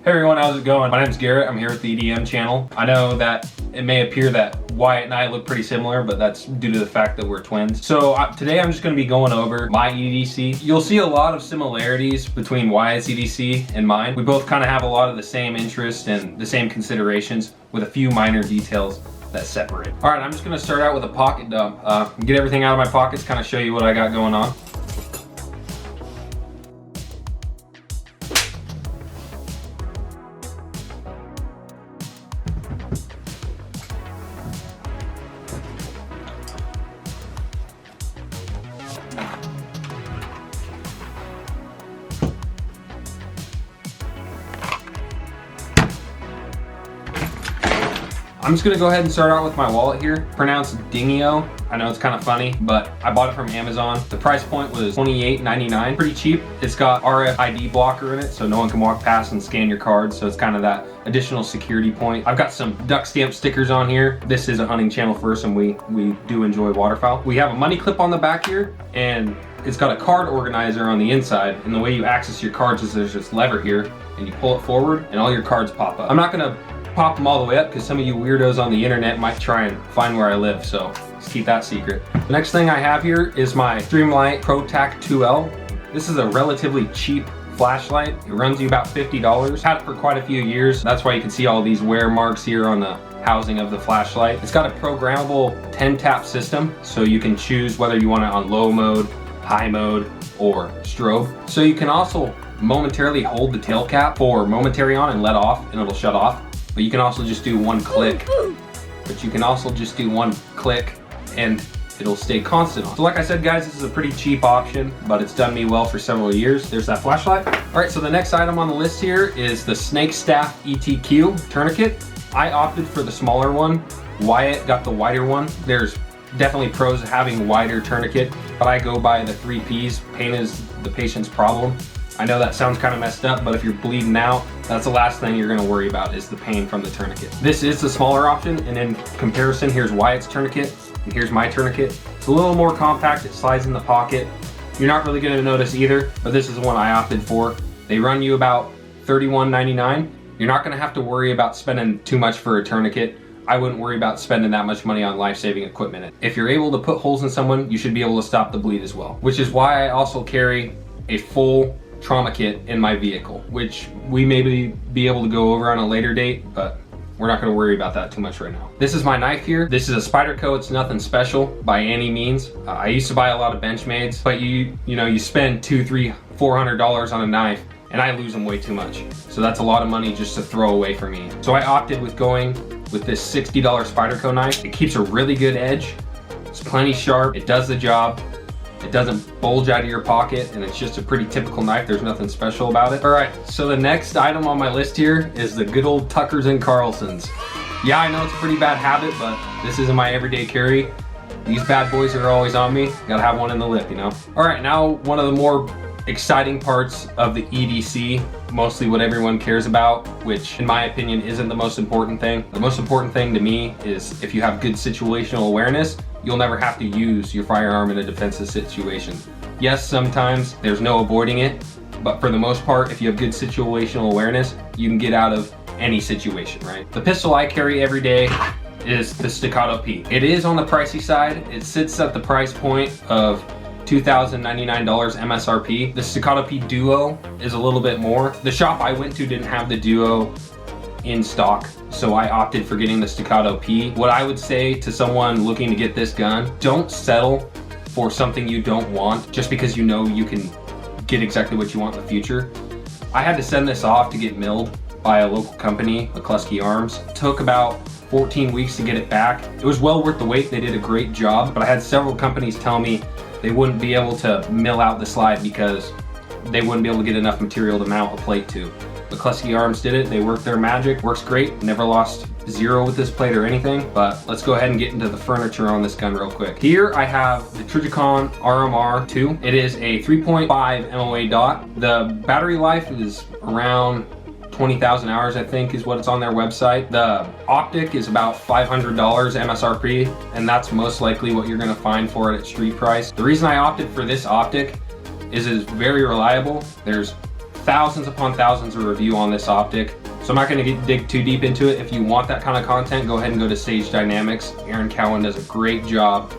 Hey everyone, how's it going? My name's Garrett, I'm here with the EDM channel. I know that it may appear that Wyatt and I look pretty similar, but that's due to the fact that we're twins. So today I'm just gonna be going over my EDC. You'll see a lot of similarities between Wyatt's EDC and mine. We both kind of have a lot of the same interests and the same considerations with a few minor details that separate. All right, I'm just gonna start out with a pocket dump. Get everything out of my pockets, kind of show you what I got going on. I'm just gonna go ahead and start out with my wallet here. Pronounced Dingio. I know it's kind of funny, but I bought it from Amazon. The price point was $28.99, pretty cheap. It's got RFID blocker in it, so no one can walk past and scan your card, so it's kind of that additional security point. I've got some duck stamp stickers on here. This is a hunting channel first, and we do enjoy waterfowl. We have a money clip on the back here, and it's got a card organizer on the inside, and the way you access your cards is there's this lever here, and you pull it forward, and all your cards pop up. I'm not gonna pop them all the way up because some of you weirdos on the internet might try and find where I live, so let's keep that secret. The next thing I have here is my Streamlight ProTac 2L. This is a relatively cheap flashlight. It runs you about $50. Had it for quite a few years. That's why you can see all these wear marks here on the housing of the flashlight. It's got a programmable 10-tap system, so you can choose whether you want it on low mode, high mode, or strobe. So you can also momentarily hold the tail cap for momentary on and let off, and it'll shut off. But you can also just do one click. And it'll stay constant on. So like I said, guys, this is a pretty cheap option, but it's done me well for several years. There's that flashlight. All right, so the next item on the list here is the Snake Staff ETQ tourniquet. I opted for the smaller one. Wyatt got the wider one. There's definitely pros to having wider tourniquet, but I go by the 3 Ps. Pain is the patient's problem. I know that sounds kind of messed up, but if you're bleeding out, that's the last thing you're gonna worry about is the pain from the tourniquet. This is the smaller option, and in comparison, here's Wyatt's tourniquet, and here's my tourniquet. It's a little more compact, it slides in the pocket. You're not really gonna notice either, but this is the one I opted for. They run you about $31.99. You're not gonna have to worry about spending too much for a tourniquet. I wouldn't worry about spending that much money on life-saving equipment. If you're able to put holes in someone, you should be able to stop the bleed as well, which is why I also carry a full trauma kit in my vehicle, which we may be able to go over on a later date, but we're not going to worry about that too much right now. This is my knife here. This is a Spyderco. It's nothing special by any means. I used to buy a lot of Benchmades, but you spend $200, $300, $400 on a knife, and I lose them way too much. So that's a lot of money just to throw away for me. So I opted with going with this $60 Spyderco knife. It keeps a really good edge. It's plenty sharp. It does the job. It doesn't bulge out of your pocket, and it's just a pretty typical knife. There's nothing special about it. All right, so the next item on my list here is the good old Tuckers and Carlsons. Yeah, I know it's a pretty bad habit, but this isn't my everyday carry. These bad boys are always on me. Gotta have one in the lip, you know? All right, now one of the more exciting parts of the EDC, mostly what everyone cares about, which in my opinion isn't the most important thing. The most important thing to me is if you have good situational awareness, you'll never have to use your firearm in a defensive situation. Yes, sometimes there's no avoiding it, but for the most part, if you have good situational awareness, you can get out of any situation, right? The pistol I carry every day is the Staccato P. It is on the pricey side. It sits at the price point of $2,099 MSRP. The Staccato P Duo is a little bit more. The shop I went to didn't have the Duo in stock, so I opted for getting the Staccato P. What I would say to someone looking to get this gun, don't settle for something you don't want just because you know you can get exactly what you want in the future. I had to send this off to get milled by a local company, McCluskey Arms. It took about 14 weeks to get it back. It was well worth the wait. They did a great job, but I had several companies tell me they wouldn't be able to mill out the slide because they wouldn't be able to get enough material to mount a plate to. McCluskey Arms did it. They worked their magic. Works great. Never lost zero with this plate or anything. But let's go ahead and get into the furniture on this gun real quick. Here I have the Trijicon RMR2. It is a 3.5 MOA dot. The battery life is around 20,000 hours, I think, is what it's on their website. The optic is about $500 MSRP, and that's most likely what you're gonna find for it at street price. The reason I opted for this optic is it's very reliable. There's thousands upon thousands of review on this optic. So I'm not going to dig too deep into it. If you want that kind of content, go ahead and go to Sage Dynamics. Aaron Cowan does a great job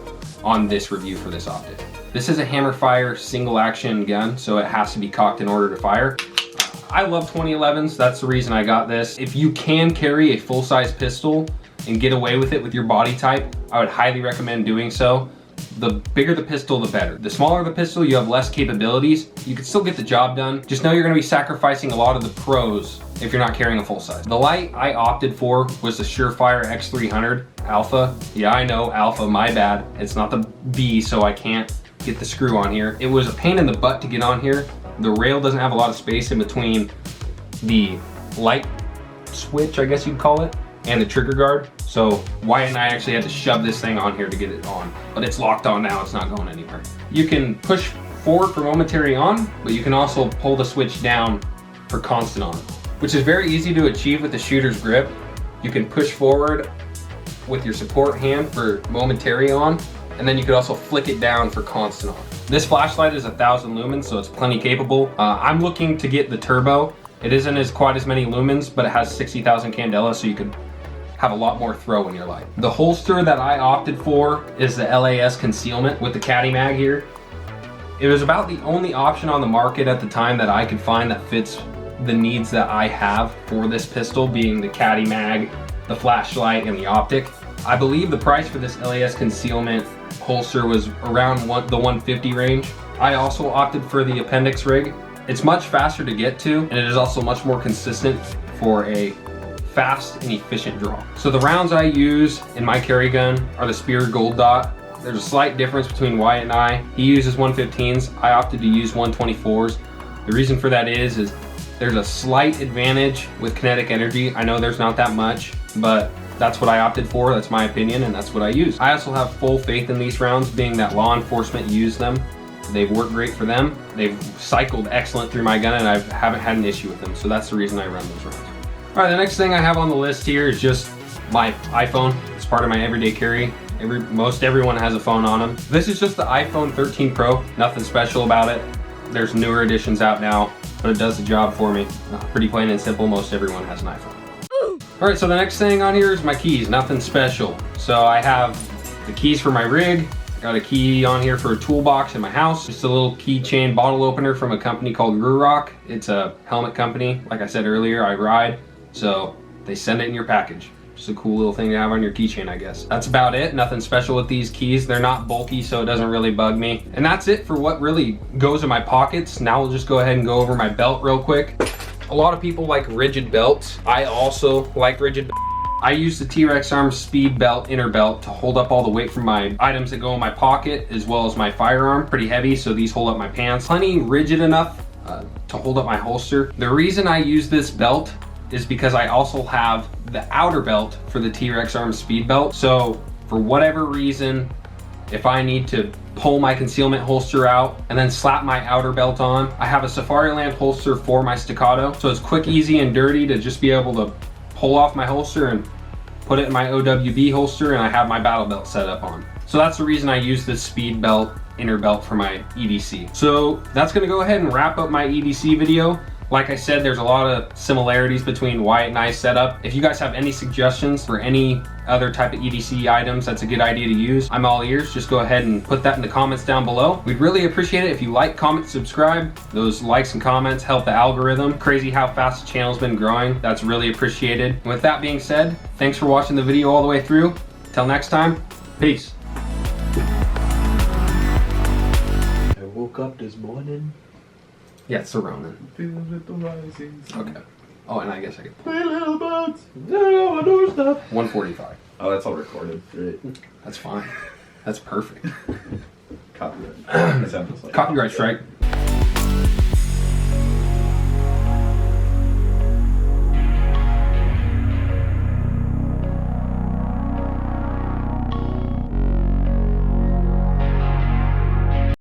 on this review for this optic. This is a hammer fire single action gun, so it has to be cocked in order to fire. I love 2011s, that's the reason I got this. If you can carry a full-size pistol and get away with it with your body type, I would highly recommend doing so. The bigger the pistol, the better. The smaller the pistol, you have less capabilities. You can still get the job done. Just know you're gonna be sacrificing a lot of the pros if you're not carrying a full size. The light I opted for was the Surefire X300 Alpha. Yeah, I know, Alpha, my bad. It's not the B, so I can't get the screw on here. It was a pain in the butt to get on here. The rail doesn't have a lot of space in between the light switch, I guess you'd call it, and the trigger guard. So Wyatt and I actually had to shove this thing on here to get it on, but it's locked on now, it's not going anywhere. You can push forward for momentary on, but you can also pull the switch down for constant on, which is very easy to achieve with the shooter's grip. You can push forward with your support hand for momentary on, and then you could also flick it down for constant on. This flashlight is 1,000 lumens, so it's plenty capable. I'm looking to get the turbo. It isn't quite as many lumens, but it has 60,000 candela, so you could have a lot more throw in your light. The holster that I opted for is the LAS concealment with the caddy mag here. It was about the only option on the market at the time that I could find that fits the needs that I have for this pistol, being the caddy mag, the flashlight, and the optic. I believe the price for this LAS concealment holster was around the 150 range. I also opted for the appendix rig. It's much faster to get to, and it is also much more consistent for a fast and efficient draw. So the rounds I use in my carry gun are the Spear Gold Dot. There's a slight difference between Wyatt and I. He uses 115s, I opted to use 124s. The reason for that is there's a slight advantage with kinetic energy. I know there's not that much, but that's what I opted for, that's my opinion, and that's what I use. I also have full faith in these rounds, being that law enforcement use them. They've worked great for them. They've cycled excellent through my gun, and I haven't had an issue with them, so that's the reason I run those rounds. All right, the next thing I have on the list here is just my iPhone. It's part of my everyday carry. Most everyone has a phone on them. This is just the iPhone 13 Pro, nothing special about it. There's newer editions out now, but it does the job for me. Pretty plain and simple, most everyone has an iPhone. All right, so the next thing on here is my keys, nothing special. So I have the keys for my rig, got a key on here for a toolbox in my house, just a little keychain bottle opener from a company called Rurock. It's a helmet company. Like I said earlier, I ride, so they send it in your package. Just a cool little thing to have on your keychain, I guess. That's about it, nothing special with these keys. They're not bulky, so it doesn't really bug me. And that's it for what really goes in my pockets. Now we'll just go ahead and go over my belt real quick. A lot of people like rigid belts. I also like rigid belts. I use the T-Rex Arms Speed Belt inner belt to hold up all the weight from my items that go in my pocket, as well as my firearm. Pretty heavy, so these hold up my pants. Plenty rigid enough to hold up my holster. The reason I use this belt is because I also have the outer belt for the T-Rex Arms Speed Belt. So for whatever reason, if I need to pull my concealment holster out and then slap my outer belt on, I have a Safariland holster for my Staccato. So it's quick, easy, and dirty to just be able to pull off my holster and put it in my OWB holster, and I have my battle belt set up on. So that's the reason I use this speed belt inner belt for my EDC. So that's gonna go ahead and wrap up my EDC video. Like I said, there's a lot of similarities between Wyatt and I's setup. If you guys have any suggestions for any other type of EDC items that's a good idea to use, I'm all ears. Just go ahead and put that in the comments down below. We'd really appreciate it if you like, comment, subscribe. Those likes and comments help the algorithm. Crazy how fast the channel's been growing. That's really appreciated. And with that being said, thanks for watching the video all the way through. Till next time, peace. I woke up this morning. Yeah, it's the Ronin. Feeling with the rising sun. Okay. Oh, and I guess I could. Play little bugs. No, I know stuff. 145. Oh, that's all recorded. Great. That's fine. That's perfect. Copyright. That sounds like Copyright strike.